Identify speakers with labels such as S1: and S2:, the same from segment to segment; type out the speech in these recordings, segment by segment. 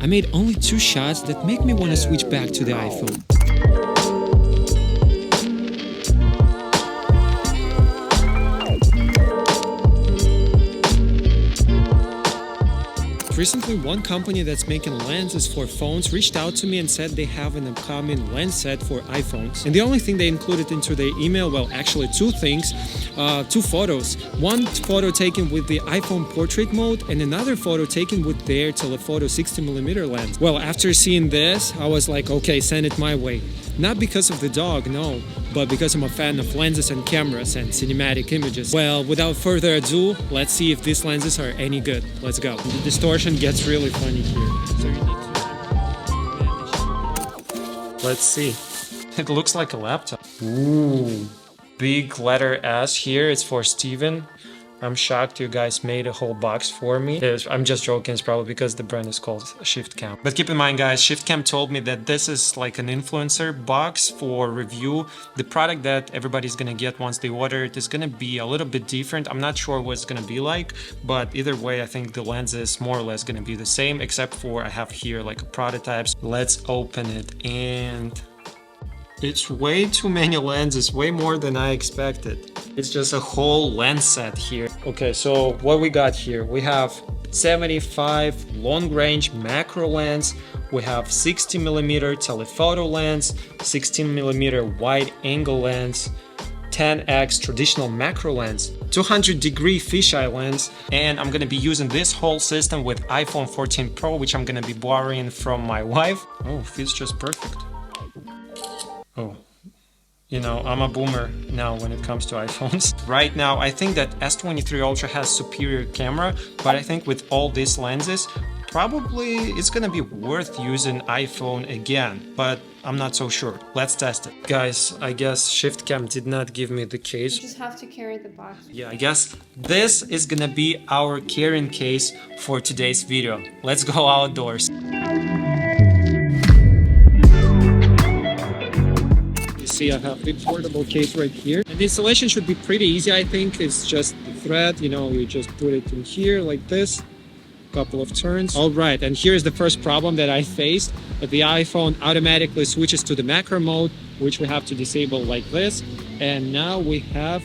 S1: I made only 2 shots that make me want to switch back to the iPhone. Recently, one company that's making lenses for phones reached out to me and said they have an upcoming lens set for iPhones. And the only thing they included into their email, well, actually 2 things, 2 photos. One photo taken with the iPhone portrait mode and another photo taken with their telephoto 60mm lens. Well, after seeing this, I was like, okay, send it my way. Not because of the dog, no, but because I'm a fan of lenses and cameras and cinematic images. Well, without further ado, let's see if these lenses are any good. Let's go. The distortion gets really funny here, so you need to manage. Let's see. It looks like a laptop. Ooh, big letter S here. It's for Steven. I'm shocked you guys made a whole box for me. I'm just joking, it's probably because the brand is called Shiftcam. But keep in mind guys, Shiftcam told me that this is like an influencer box for review. The product that everybody's gonna get once they order it is gonna be a little bit different. I'm not sure what it's gonna be like, but either way I think the lens is more or less gonna be the same, except for I have here like a prototypes. Let's open it, and it's way too many lenses, way more than I expected. It's just a whole lens set here. Okay, so what we got here? We have 75 long-range macro lens, we have 60mm telephoto lens, 16mm wide-angle lens, 10x traditional macro lens, 200-degree fisheye lens, and I'm gonna be using this whole system with iPhone 14 Pro, which I'm gonna be borrowing from my wife. Oh, fits just perfect. Oh, you know, I'm a boomer now when it comes to iPhones. Right now, I think that S23 Ultra has superior camera, but I think with all these lenses, probably it's gonna be worth using iPhone again, but I'm not so sure. Let's test it. Guys, I guess Shiftcam did not give me the case.
S2: You just have to carry the box.
S1: Yeah, I guess this is gonna be our carrying case for today's video. Let's go outdoors. See, I have the portable case right here, and the installation should be pretty easy. I think it's just the thread, you know, you just put it in here like this, couple of turns. All right, and here's the first problem that I faced. The iPhone automatically switches to the macro mode, which we have to disable like this, and now we have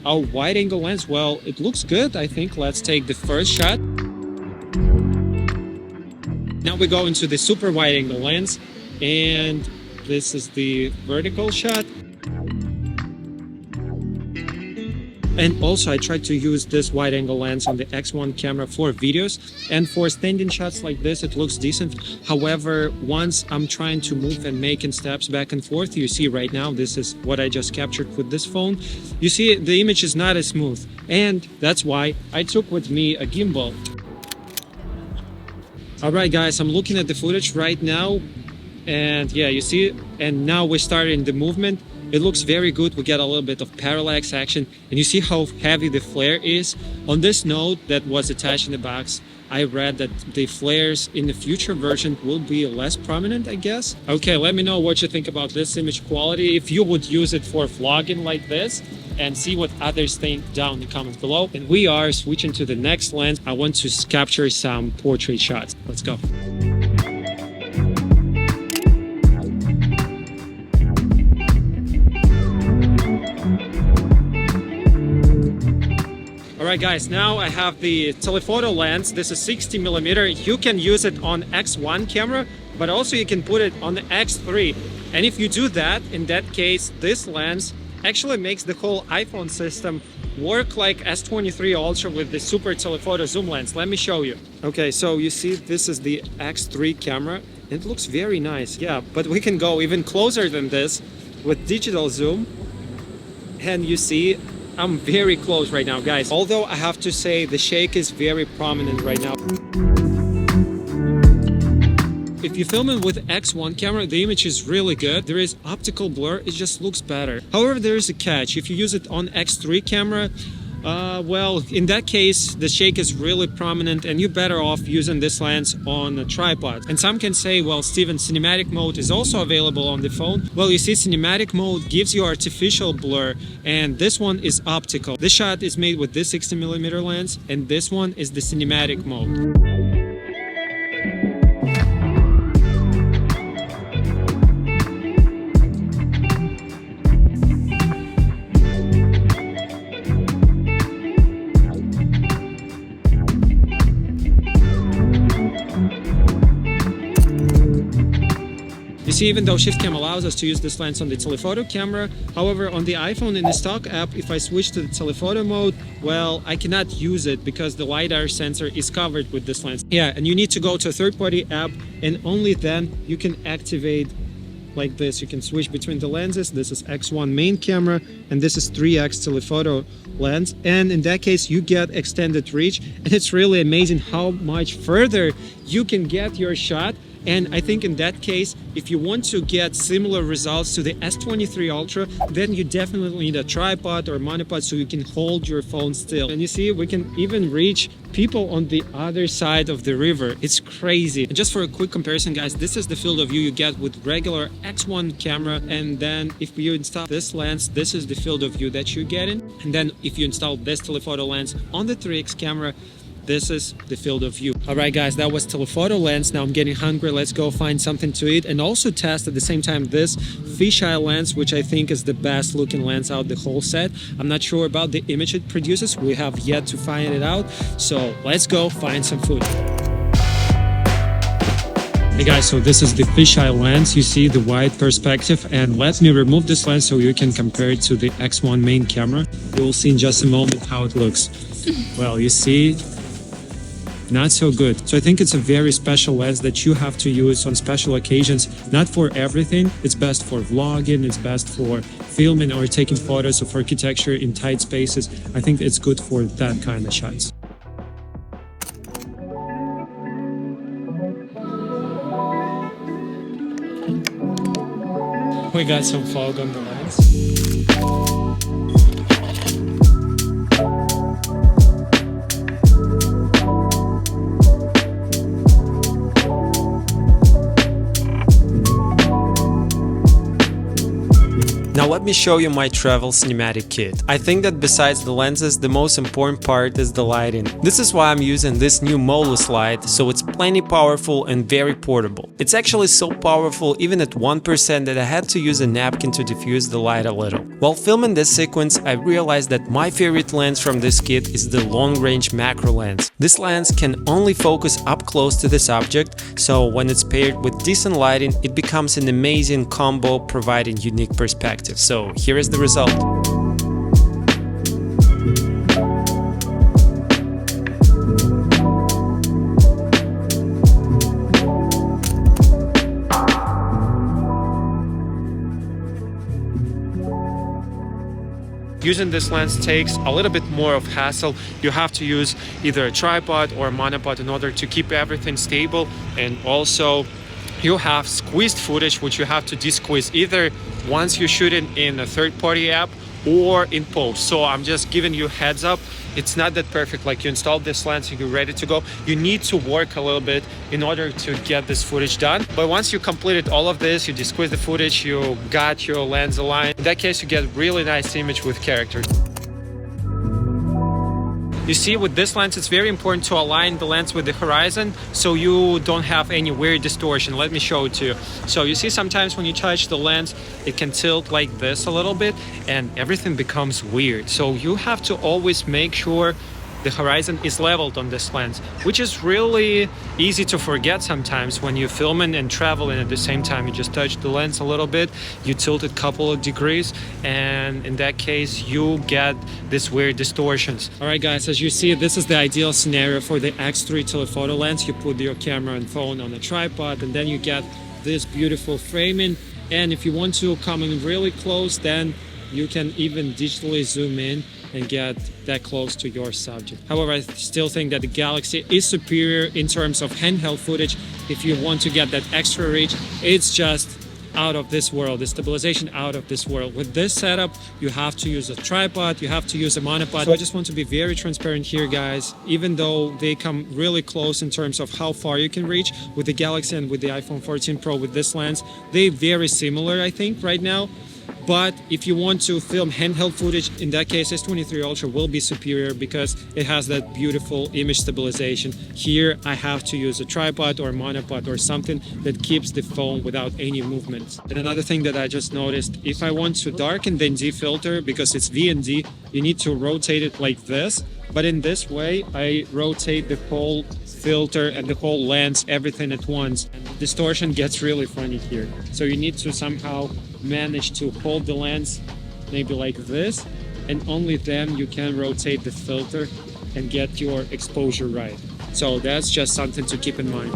S1: our wide angle lens. Well, it looks good, I think. Let's take the first shot. Now we go into the super wide angle lens, and this is the vertical shot. And also I tried to use this wide angle lens on the X1 camera for videos, and for standing shots like this it looks decent. However, once I'm trying to move and making steps back and forth, you see right now this is what I just captured with this phone, you see the image is not as smooth, and that's why I took with me a gimbal. Alright guys, I'm looking at the footage right now, and yeah, you see, and now we're starting the movement. It looks very good. We get a little bit of parallax action, and you see how heavy the flare is. On this note that was attached in the box, I read that the flares in the future version will be less prominent, I guess. Okay, let me know what you think about this image quality, if you would use it for vlogging like this, and see what others think down in the comments below. And we are switching to the next lens. I want to capture some portrait shots. Let's go. Alright guys, now I have the telephoto lens. This is 60mm. You can use it on X1 camera, but also you can put it on the X3. And if you do that, in that case, this lens actually makes the whole iPhone system work like S23 Ultra with the super telephoto zoom lens. Let me show you. Okay, so you see this is the X3 camera. It looks very nice, yeah, but we can go even closer than this with digital zoom. And you see, I'm very close right now, guys. Although I have to say the shake is very prominent right now. If you film it with X1 camera, the image is really good. There is optical blur, it just looks better. However, there is a catch. If you use it on X3 camera, well, in that case, the shake is really prominent, and you're better off using this lens on a tripod. And some can say, well, Steven, cinematic mode is also available on the phone. Well, you see, cinematic mode gives you artificial blur, and this one is optical. This shot is made with this 60mm lens, and this one is the cinematic mode. see, even though Shiftcam allows us to use this lens on the telephoto camera, however, on the iPhone in the stock app, if I switch to the telephoto mode, well, I cannot use it because the LiDAR sensor is covered with this lens. Yeah, and you need to go to a third-party app, and only then you can activate like this. You can switch between the lenses. This is X1 main camera, and this is 3x telephoto lens, and in that case you get extended reach, and it's really amazing how much further you can get your shot. And I think in that case, if you want to get similar results to the S23 Ultra, then you definitely need a tripod or monopod so you can hold your phone still. And you see, we can even reach people on the other side of the river. It's crazy. And just for a quick comparison, guys, this is the field of view you get with regular X1 camera. And then if you install this lens, this is the field of view that you get in. And then if you install this telephoto lens on the 3x camera, this is the field of view. All right, guys, that was telephoto lens. Now I'm getting hungry. Let's go find something to eat and also test at the same time this fisheye lens, which I think is the best looking lens out the whole set. I'm not sure about the image it produces. We have yet to find it out. So let's go find some food. Hey guys, so this is the fisheye lens. You see the wide perspective, and let me remove this lens so you can compare it to the X1 main camera. You will see in just a moment how it looks. Well, you see, not so good. So I think it's a very special lens that you have to use on special occasions, not for everything. It's best for vlogging, it's best for filming or taking photos of architecture in tight spaces. I think it's good for that kind of shots. We got some fog on the lens. Now let me show you my travel cinematic kit. I think that besides the lenses, the most important part is the lighting. This is why I'm using this new moleless light, so it's plenty powerful and very portable. It's actually so powerful even at 1% that I had to use a napkin to diffuse the light a little. While filming this sequence, I realized that my favorite lens from this kit is the long-range macro lens. This lens can only focus up close to the subject, so when it's paired with decent lighting, it becomes an amazing combo providing unique perspective. So here is the result. Using this lens takes a little bit more of hassle. You have to use either a tripod or a monopod in order to keep everything stable, and also you have squeezed footage which you have to de-squeeze either once you shoot it in a third-party app or in post. So I'm just giving you heads up, it's not that perfect. Like, you install this lens and you're ready to go, you need to work a little bit in order to get this footage done. But once you completed all of this, you de-squeeze the footage, you got your lens aligned, in that case you get really nice image with character. You see, with this lens, it's very important to align the lens with the horizon so you don't have any weird distortion. Let me show it to you. So you see, sometimes when you touch the lens, it can tilt like this a little bit and everything becomes weird. So you have to always make sure the horizon is leveled on this lens, which is really easy to forget sometimes when you're filming and traveling at the same time. You just touch the lens a little bit, you tilt it a couple of degrees, and in that case you get this weird distortions. All right guys, as you see, this is the ideal scenario for the X3 telephoto lens. You put your camera and phone on a tripod, and then you get this beautiful framing. And if you want to come in really close, then you can even digitally zoom in and get that close to your subject. However, I still think that the Galaxy is superior in terms of handheld footage. If you want to get that extra reach, it's just out of this world. The stabilization out of this world. With this setup, you have to use a tripod, you have to use a monopod. So I just want to be very transparent here, guys. Even though they come really close in terms of how far you can reach with the Galaxy and with the iPhone 14 Pro with this lens, they're very similar, I think, right now. But if you want to film handheld footage, in that case, S23 Ultra will be superior because it has that beautiful image stabilization. Here, I have to use a tripod or monopod or something that keeps the phone without any movement. And another thing that I just noticed, if I want to darken the ND filter, because it's VND, you need to rotate it like this. But in this way, I rotate the whole filter and the whole lens, everything at once. And the distortion gets really funny here. So you need to somehow manage to hold the lens maybe like this, and only then you can rotate the filter and get your exposure right. So that's just something to keep in mind.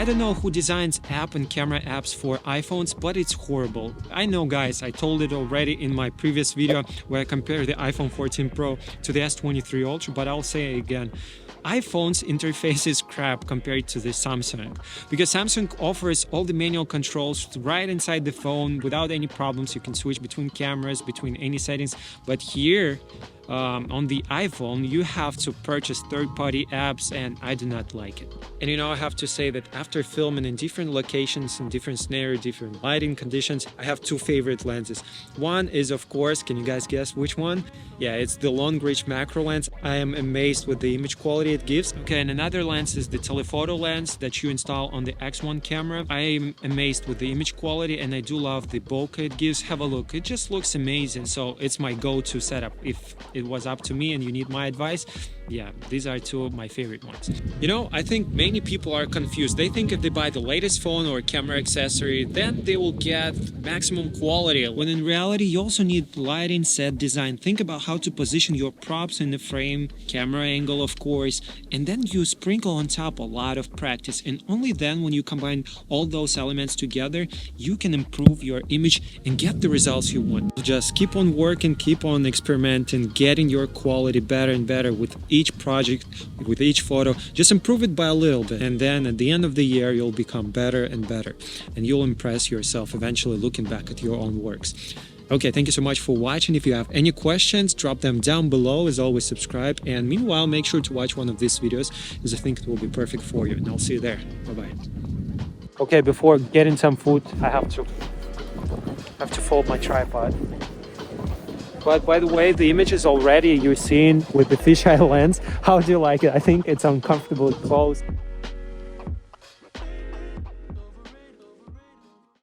S1: I don't know who designs app and camera apps for iPhones, but it's horrible. I know, guys, I told it already in my previous video where I compared the iPhone 14 Pro to the S23 Ultra, but I'll say it again. iPhone's interface is crap compared to the Samsung, because Samsung offers all the manual controls right inside the phone without any problems. You can switch between cameras, between any settings, but here on the iPhone you have to purchase third-party apps, and I do not like it. And you know, I have to say that after filming in different locations, in different scenarios, different lighting conditions, I have two favorite lenses. One is, of course, can you guys guess which one? Yeah, it's the long reach macro lens. I am amazed with the image quality it gives. Okay, and another lens is the Telephoto Lens that you install on the X1 camera. I am amazed with the image quality, and I do love the bokeh it gives. Have a look, it just looks amazing. So it's my go-to setup. If it was up to me and you need my advice, yeah, these are two of my favorite ones. You know, I think many people are confused. They think if they buy the latest phone or camera accessory, then they will get maximum quality, when in reality you also need lighting, set design. Think about how to position your props in the frame, camera angle, of course, and then you sprinkle on top a lot of practice, and only then, when you combine all those elements together, you can improve your image and get the results you want. Just keep on working, keep on experimenting, getting your quality better and better with each project, with each photo. Just improve it by a little bit, and then at the end of the year you'll become better and better, and you'll impress yourself eventually looking back at your own works. Okay, thank you so much for watching. If you have any questions, drop them down below. As always, subscribe, and meanwhile make sure to watch one of these videos, as I think it will be perfect for you, and I'll see you there. Bye-bye. Okay, before getting some food, I have to fold my tripod. But by the way, the images already you're seeing with the fisheye lens, how do you like it? I think it's uncomfortably close.